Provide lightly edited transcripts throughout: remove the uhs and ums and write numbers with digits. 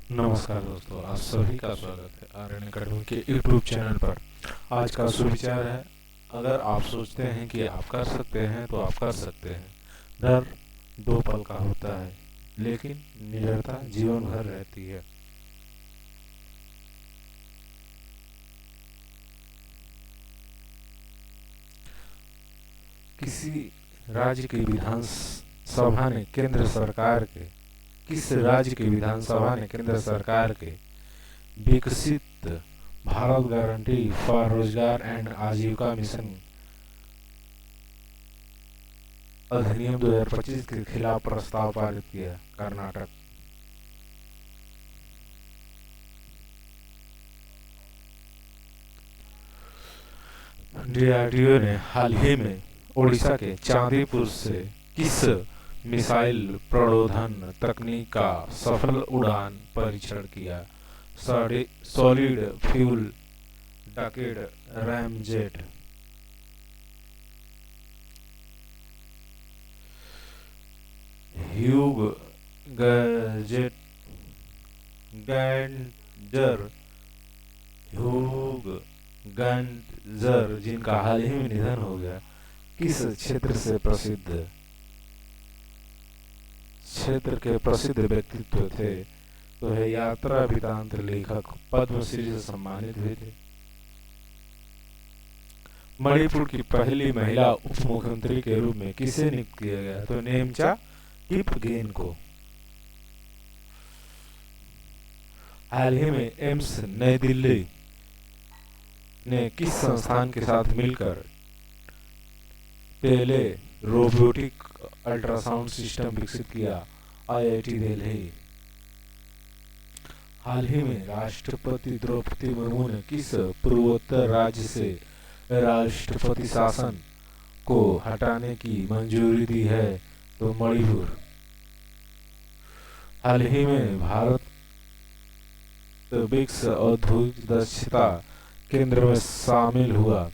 नमस्कार दोस्तों, आप सभी का स्वागत है आर्यन अकेडमी के यूट्यूब चैनल पर। आज का सुविचार है, अगर आप सोचते हैं कि आप कर सकते हैं तो आप कर सकते हैं। डर 2 पल का होता है, लेकिन निडरता जीवन भर रहती है। किसी राज्य की विधानसभा ने केंद्र सरकार के किस राज्य की विधानसभा ने केंद्र सरकार के विकसित भारत गारंटी फॉर रोजगार एंड आजीविका मिशन अधिनियम 2025 के खिलाफ प्रस्ताव पारित किया? कर्नाटक। डीआरडीओ ने हाल ही में ओडिशा के चांदीपुर से किस मिसाइल प्रणोदन तकनीक का सफल उड़ान परीक्षण किया? Solid fuel ducted ramjet. Huge gadget गैंजर ह्यूग गैंजर, जिनका हाल ही में निधन हो गया, किस क्षेत्र के प्रसिद्ध व्यक्तित्व थे? तो है यात्रा वृतांत लेखक, पद्मश्री से सम्मानित हुए थे। मणिपुर की पहली महिला उप मुख्यमंत्री के रूप में किसे नियुक्त किया गया? तो नेमचा किपगेन को। हाल ही में एम्स नई दिल्ली ने किस संस्थान के साथ मिलकर टेले रोबोटिक अल्ट्रासाउंड सिस्टम विकसित किया? आईआईटी दिल्ली। हाल ही में राष्ट्रपति द्रौपदी मुर्मू ने किस पूर्वोत्तर राज्य से राष्ट्रपति शासन को हटाने की मंजूरी दी है? तो मणिपुर। हाल ही में भारत ब्रिक्स औद्योगिक दक्षता केंद्र में शामिल हुआ।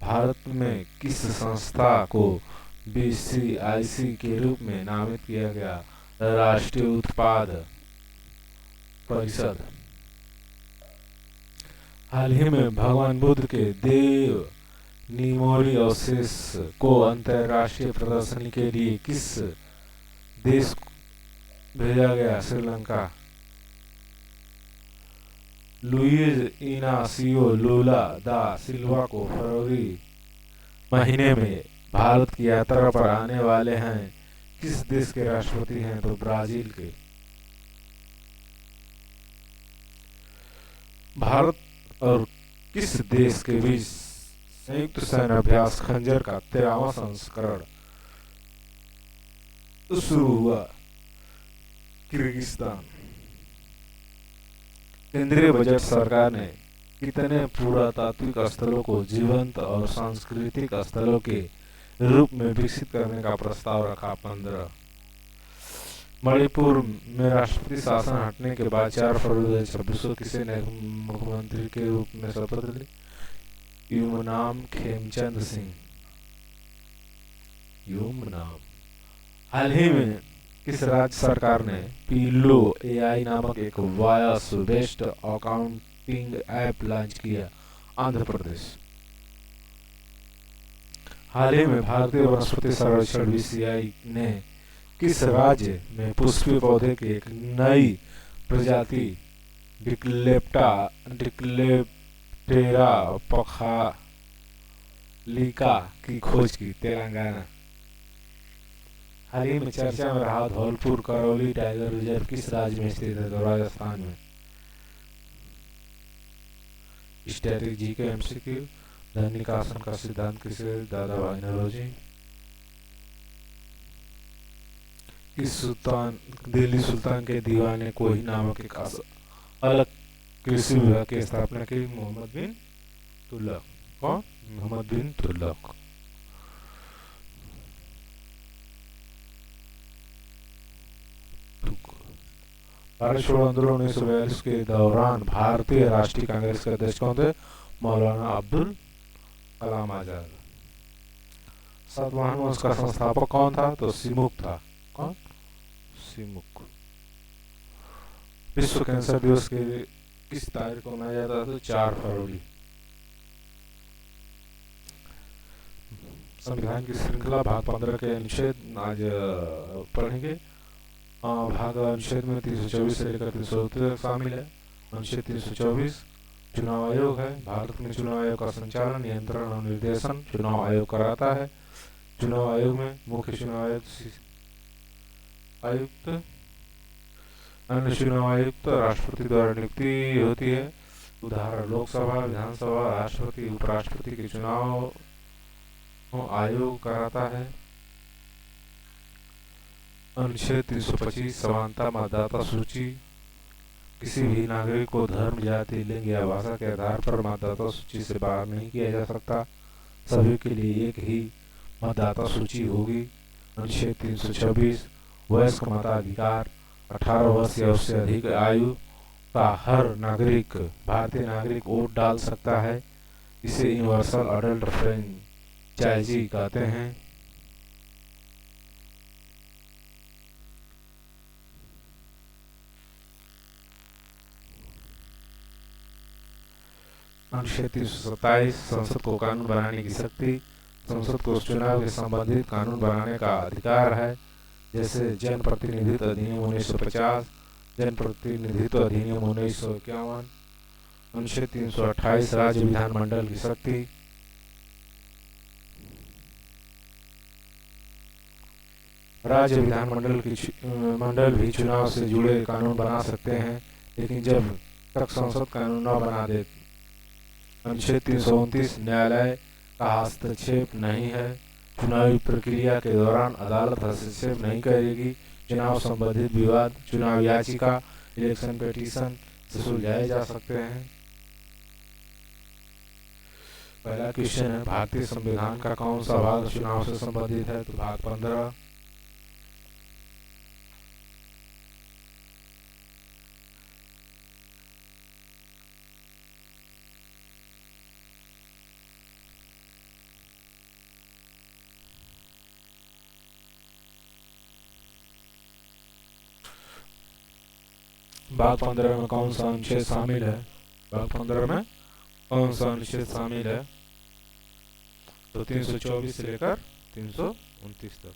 भारत में किस संस्था को बीसीआईसी के रूप में नामित किया गया? राष्ट्रीय उत्पाद परिषद। हाल ही में भगवान बुद्ध के देव निमोरी अवशेष को अंतरराष्ट्रीय प्रदर्शनी के लिए किस देश भेजा गया? श्रीलंका। लुइज इनासियो लूला दा सिल्वा को फरवरी महीने में भारत की यात्रा पर आने वाले हैं। किस देश के राष्ट्रपति हैं? तो ब्राजील के। भारत और किस देश के बीच संयुक्त सैन्य अभ्यास खंजर का 13वां संस्करण शुरू हुआ? किर्गिस्तान। केंद्रीय बजट सरकार ने कितने पुरातात्विक स्थलों को जीवंत और सांस्कृतिक स्थलों के रूप में विकसित करने का प्रस्ताव रखा? 15। मणिपुर में राष्ट्रपति शासन हटने के बाद 4 फरवरी 2026 को किसी ने मुख्यमंत्री के रूप में शपथ ली? यूमनाम खेमचंद सिंह। यूमनाम। हाल ही में किस राज्य सरकार ने पीलो एआई नामक एक voice based accounting app launch किया? आंध्र प्रदेश। हाल ही में भारतीय वनस्पति सर्वेक्षण बीसीआई ने किस राज्य में पुष्पीय पौधे की एक नई प्रजाति डिक्लेप्टेरा पखालिका की खोज की? तेलंगाना। हाल ही में चर्चा में रहा धौलपुर करौली टाइगर रिजर्व किस राज्य में स्थित है? तो राजस्थान में। स्टैटिक जी के एमसीक्यू। धन निकासन का सिद्धांत किसे? दादा भाई नौरोजी। दिल्ली सुल्तान के दीवाने कोही नामक एक अलग कृषि विभाग की स्थापना की? मोहम्मद बिन तुगलक। कौन? मोहम्मद बिन तुगलक। भारत छोड़ो आंदोलन 1942 के दौरान भारतीय राष्ट्रीय कांग्रेस के अध्यक्ष कौन थे? मौलाना अब्दुल कलाम आजाद। सातवाहन वंश का संस्थापक कौन था? तो सिमुक था। कौन? सिमुक। विश्व कैंसर दिवस के किस तारीख को मनाया जाता है? तो 4 फरवरी। संविधान की श्रृंखला भाग 15 के अनुच्छेद आज पढ़ेंगे। भाग अनुच्छेद में 324 से लेकर 330 तक शामिल है। अनुच्छेद 324 चुनाव आयोग है। भारत में चुनाव आयोग का संचालन, नियंत्रण और निर्देशन चुनाव आयोग कराता है। चुनाव आयोग में मुख्य चुनाव आयुक्त, अन्य चुनाव आयुक्त राष्ट्रपति द्वारा नियुक्ति होती है। उदाहरण लोकसभा, विधानसभा, राष्ट्रपति, उपराष्ट्रपति के चुनाव आयोग कराता है। अनुच्छेद 325 समानता मतदाता सूची। किसी भी नागरिक को धर्म, जाति, लिंग या भाषा के आधार पर मतदाता सूची से बाहर नहीं किया जा सकता। सभी के लिए एक ही मतदाता सूची होगी। अनुच्छेद 326 वयस्क मताधिकार। 18 वर्ष या उससे अधिक आयु का हर नागरिक, भारतीय नागरिक वोट डाल सकता है। इसे यूनिवर्सल अडल्ट फ्रेंचाइजी कहते हैं। अनुच्छेद 327 संसद को कानून बनाने की शक्ति। संसद को चुनाव के संबंधित कानून बनाने का अधिकार है, जैसे जन प्रतिनिधित्व अधिनियम 1950, जन प्रतिनिधित्व अधिनियम 1951। अनुच्छेद 328 राज्य विधानमंडल की शक्ति। राज्य विधानमंडल भी चुनाव से जुड़े कानून बना सकते हैं, लेकिन जब तक संसद कानून न बना दे। अनुच्छेद 329 न्यायालय का हस्तक्षेप नहीं है। चुनावी प्रक्रिया के दौरान अदालत हस्तक्षेप नहीं करेगी। चुनाव संबंधित विवाद चुनाव याचिका, इलेक्शन पिटीशन से सुलझाए जा सकते हैं। पहला क्वेश्चन है, भारतीय संविधान का कौन सा भाग चुनाव से संबंधित है? तो भाग 15। भाग 15 में कौन सा अनुच्छेद शामिल है? भाग 15 में कौन सा अनुच्छेद शामिल है? तो 324 से लेकर 329 तक।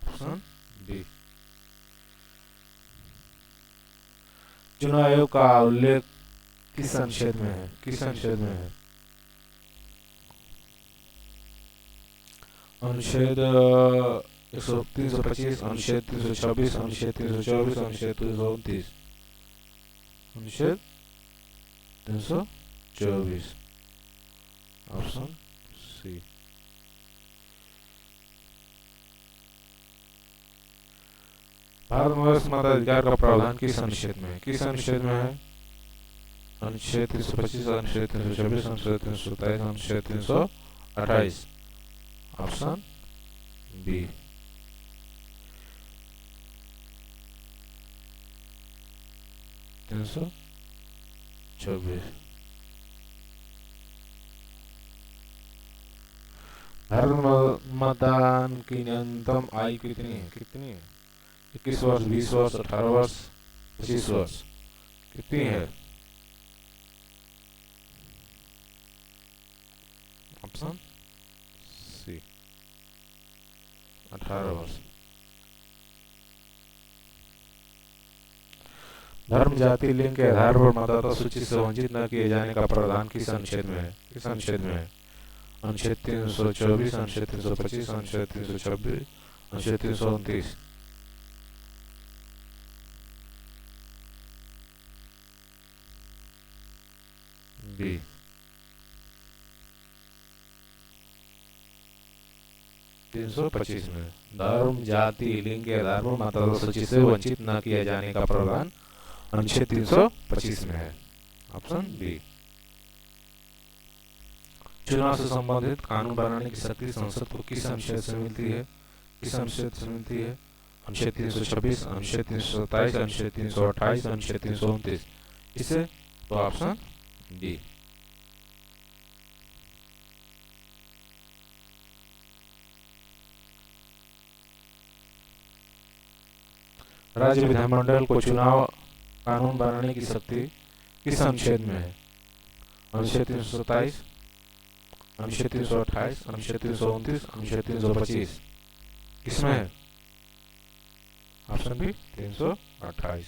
Option D. चुनाव आयोग का उल्लेख किस अनुच्छेद में है? किस अनुच्छेद में है? अनुच्छेद 325, अनुच्छेद 326, अनुच्छेद 324, अनुच्छेद 329। अनुच्छेद 324। Option C. भारत में मताधिकार का प्रावधान किस अनुच्छेद में है? किस अनुच्छेद में है? अनुच्छेद 325, अनुच्छेद 326, अनुच्छेद 327, अनुच्छेद 328। Option B. 324। भारत में मतदान की न्यूनतम आयु कितनी है? 21 वर्ष, 20 वर्ष, 18 वर्ष, 25 वर्ष। कितनी है? ऑप्शन सी, 18 वर्ष। धर्म, जाति, लिंग के आधार पर मतदाता सूची से वंचित न किए जाने का प्रावधान किस अनुच्छेद में है? किस अनुच्छेद में है? अनुच्छेद 324, अनुच्छेद 325, अनुच्छेद 326, अनुच्छेद 329। बी। तीन सौ 25 में धर्म, जाति, लिंग के आधार पर मतदाता सूची से वंचित न किए जाने का प्रावधान अनुच्छेद 325 में है। Option B. चुनाव से संबंधित कानून बनाने की शक्ति संसद को किस अनुच्छेद से मिलती है? किस अनुच्छेद से मिलती है? अनुच्छेद 326, अनुच्छेद 327, अनुच्छेद 328, अनुच्छेद 329। इसे तो ऑप्शन डी। राज्य विधानमंडल को चुनाव कानून बनाने की शक्ति किस अनुच्छेद में है? अनुच्छेद 327, अनुच्छेद 328, अनुच्छेद 329, अनुच्छेद 325, किसमें है? Option B 328।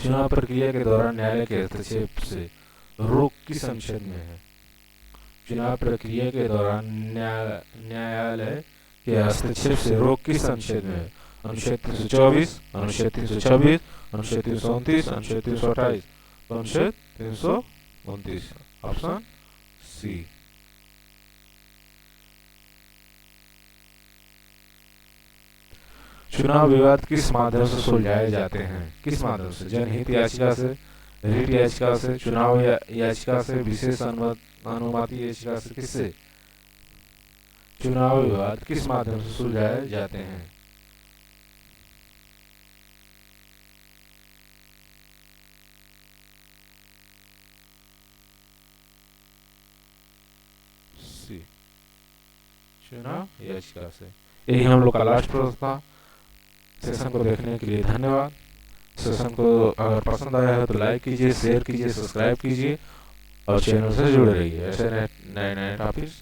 चुनाव प्रक्रिया के दौरान न्यायालय के हस्तक्षेप से रोक किस अनुच्छेद में है? चुनाव प्रक्रिया के दौरान न्यायालय के हस्तक्षेप से रोक किस अनुच्छेद में है? अनुच्छेद 324, अनुच्छेद 326, अनुच्छेद 329, अनुच्छेद 328, अनुच्छेद 329, ऑप्शन सी। चुनाव विवाद किस माध्यम से सुलझाए जाते हैं? किस माध्यम से? जनहित याचिका से, रिट याचिका से, चुनाव याचिका से, विशेष अनुमति याचिका से, किससे? चुनाव विवाद किस माध्यम से सुलझाए जाते हैं? सी, चुनाव याचिका से। यही हम लोग का लास्ट प्रश्न था। सेशन को देखने के लिए धन्यवाद। सेशन को अगर पसंद आया है तो लाइक कीजिए, शेयर कीजिए, सब्सक्राइब कीजिए और चैनल से जुड़े रहिए ऐसे नए नए टॉपिक्स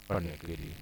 पढ़ने के लिए।